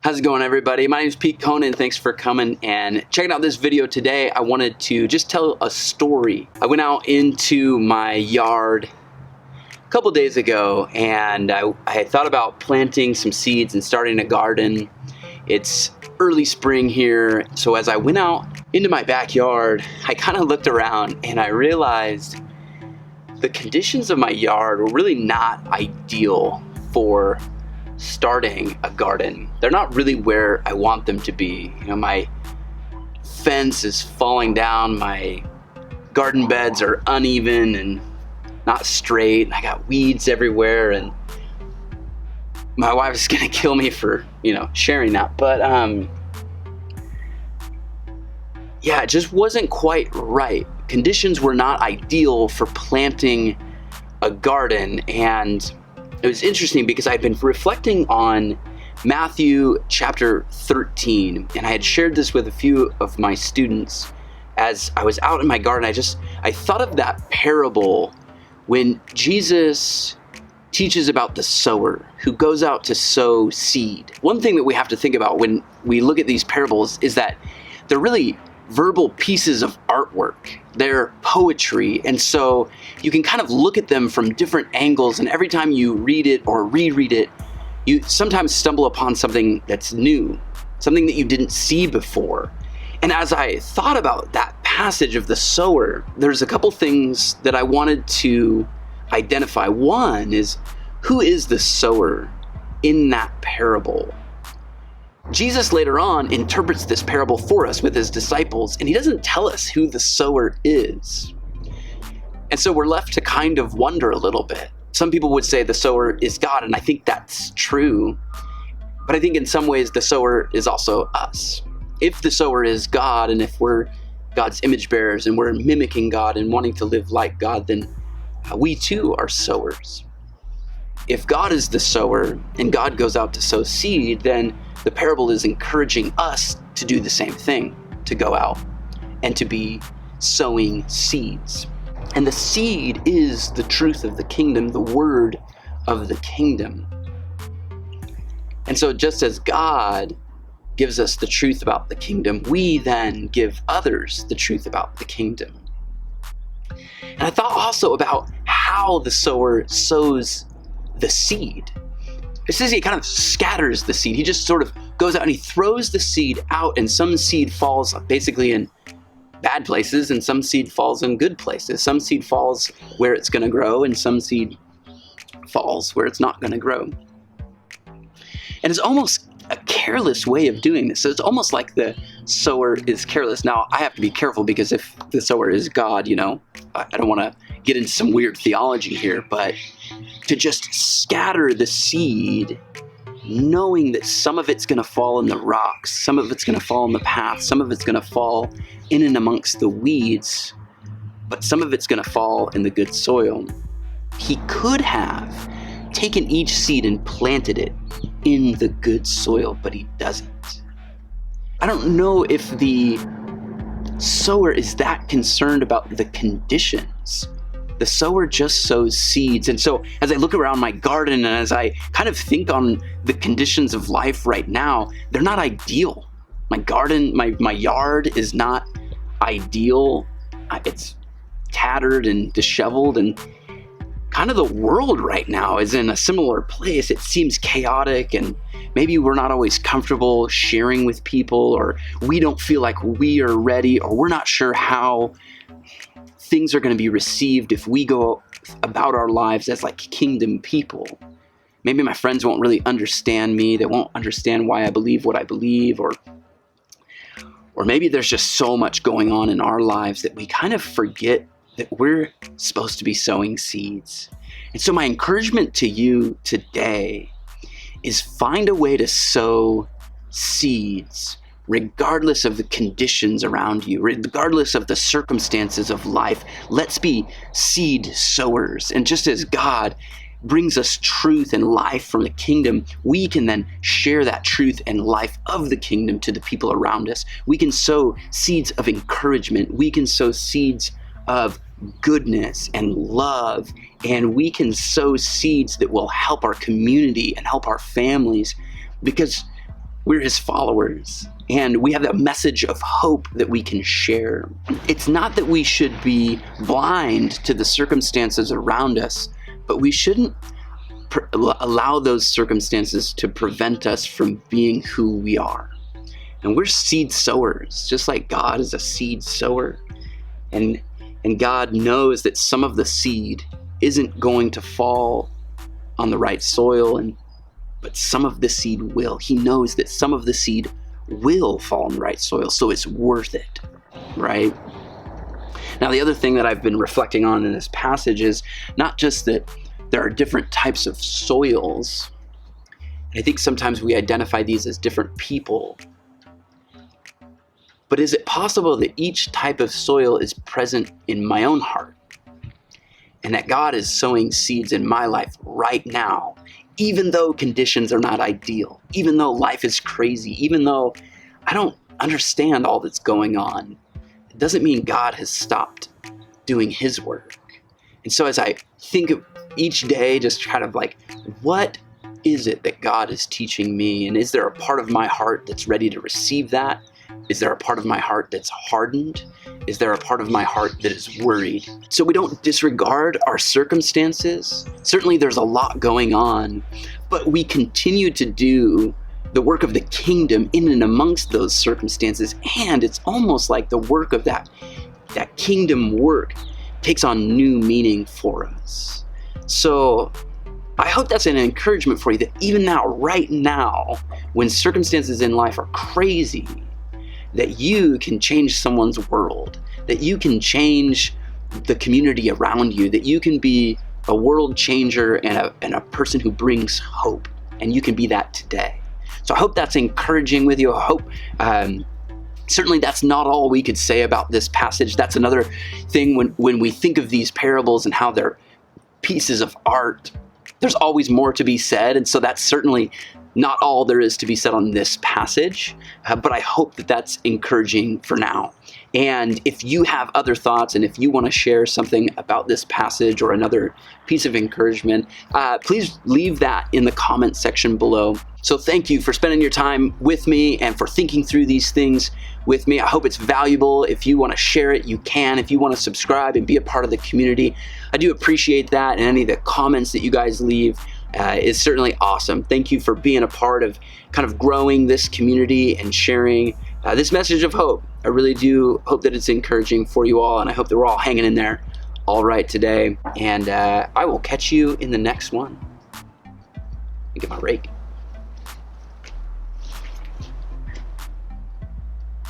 How's it going, everybody? My name is Pete Conan. Thanks for coming and checking out this video today. I wanted to just tell a story. I went out into my yard a couple days ago and I had thought about planting some seeds and starting a garden. It's early spring here, so as I went out into my backyard, I kind of looked around and I realized the conditions of my yard were really not ideal for starting a garden. They're not really where I want them to be. You know, my fence is falling down, my garden beds are uneven and not straight, and I got weeds everywhere, and my wife is gonna kill me for, sharing that. But yeah, it just wasn't quite right. Conditions were not ideal for planting a garden, and it was interesting because I'd been reflecting on Matthew chapter 13, and I had shared this with a few of my students as I was out in my garden. I thought of that parable when Jesus teaches about the sower who goes out to sow seed. One thing that we have to think about when we look at these parables is that they're really verbal pieces of artwork. They're poetry, and so you can kind of look at them from different angles, and every time you read it or reread it, you sometimes stumble upon something that's new, something that you didn't see before. And as I thought about that passage of the sower, there's a couple things that I wanted to identify. One is, who is the sower in that parable? Jesus later on interprets this parable for us with his disciples, and he doesn't tell us who the sower is. And so we're left to kind of wonder a little bit. Some people would say the sower is God, and I think that's true. But I think in some ways the sower is also us. If the sower is God, and if we're God's image bearers and we're mimicking God and wanting to live like God, then we too are sowers. If God is the sower and God goes out to sow seed, then the parable is encouraging us to do the same thing, to go out and to be sowing seeds. And the seed is the truth of the kingdom, the word of the kingdom. And so just as God gives us the truth about the kingdom, we then give others the truth about the kingdom. And I thought also about how the sower sows the seed. It says he kind of scatters the seed. He just sort of goes out and he throws the seed out, and some seed falls basically in bad places and some seed falls in good places. Some seed falls where it's going to grow and some seed falls where it's not going to grow. And it's almost a careless way of doing this. So it's almost like the sower is careless. Now, I have to be careful because if the sower is God, I don't want to get into some weird theology here, but to just scatter the seed, knowing that some of it's going to fall in the rocks, some of it's going to fall in the path, some of it's going to fall in and amongst the weeds, but some of it's going to fall in the good soil. He could have taken each seed and planted it in the good soil, but he doesn't. I don't know if the sower is that concerned about the conditions. The sower just sows seeds. And so as I look around my garden and as I kind of think on the conditions of life right now, they're not ideal. My garden, my yard is not ideal. It's tattered and disheveled, and kind of the world right now is in a similar place. It seems chaotic, and maybe we're not always comfortable sharing with people, or we don't feel like we are ready, or we're not sure how things are going to be received if we go about our lives as like kingdom people. Maybe my friends won't really understand me. They won't understand why I believe what I believe, or maybe there's just so much going on in our lives that we kind of forget that we're supposed to be sowing seeds. And so my encouragement to you today is find a way to sow seeds regardless of the conditions around you, regardless of the circumstances of life. Let's be seed sowers. And just as God brings us truth and life from the kingdom, we can then share that truth and life of the kingdom to the people around us. We can sow seeds of encouragement. We can sow seeds of goodness and love, and we can sow seeds that will help our community and help our families, because We're his followers, and we have a message of hope that we can share. It's not that we should be blind to the circumstances around us, but we shouldn't allow those circumstances to prevent us from being who we are. And we're seed sowers, just like God is a seed sower. And God knows that some of the seed isn't going to fall on the right soil, but some of the seed will. He knows that some of the seed will fall on the right soil, so it's worth it, right? Now, the other thing that I've been reflecting on in this passage is not just that there are different types of soils. I think sometimes we identify these as different people. But is it possible that each type of soil is present in my own heart? And that God is sowing seeds in my life right now, even though conditions are not ideal, even though life is crazy, even though I don't understand all that's going on. It doesn't mean God has stopped doing his work. And so as I think of each day, just kind of like, what is it that God is teaching me? And is there a part of my heart that's ready to receive that? Is there a part of my heart that's hardened? Is there a part of my heart that is worried? So we don't disregard our circumstances. Certainly there's a lot going on, but we continue to do the work of the kingdom in and amongst those circumstances. And it's almost like the work of that kingdom work takes on new meaning for us. So I hope that's an encouragement for you, that even now, right now, when circumstances in life are crazy, that you can change someone's world, that you can change the community around you, that you can be a world changer and a person who brings hope, and you can be that today. So I hope that's encouraging with you. I hope, certainly that's not all we could say about this passage. That's another thing when we think of these parables and how they're pieces of art, there's always more to be said, and so that's certainly not all there is to be said on this passage, but I hope that that's encouraging for now. And if you have other thoughts, and if you want to share something about this passage or another piece of encouragement, please leave that in the comment section below. So thank you for spending your time with me and for thinking through these things with me. I hope it's valuable. If you want to share it, you can. If you want to subscribe and be a part of the community, I do appreciate that. And any of the comments that you guys leave is certainly awesome. Thank you for being a part of kind of growing this community and sharing this message of hope. I really do hope that it's encouraging for you all, and I hope that we're all hanging in there all right today. And I will catch you in the next one. Get my rake.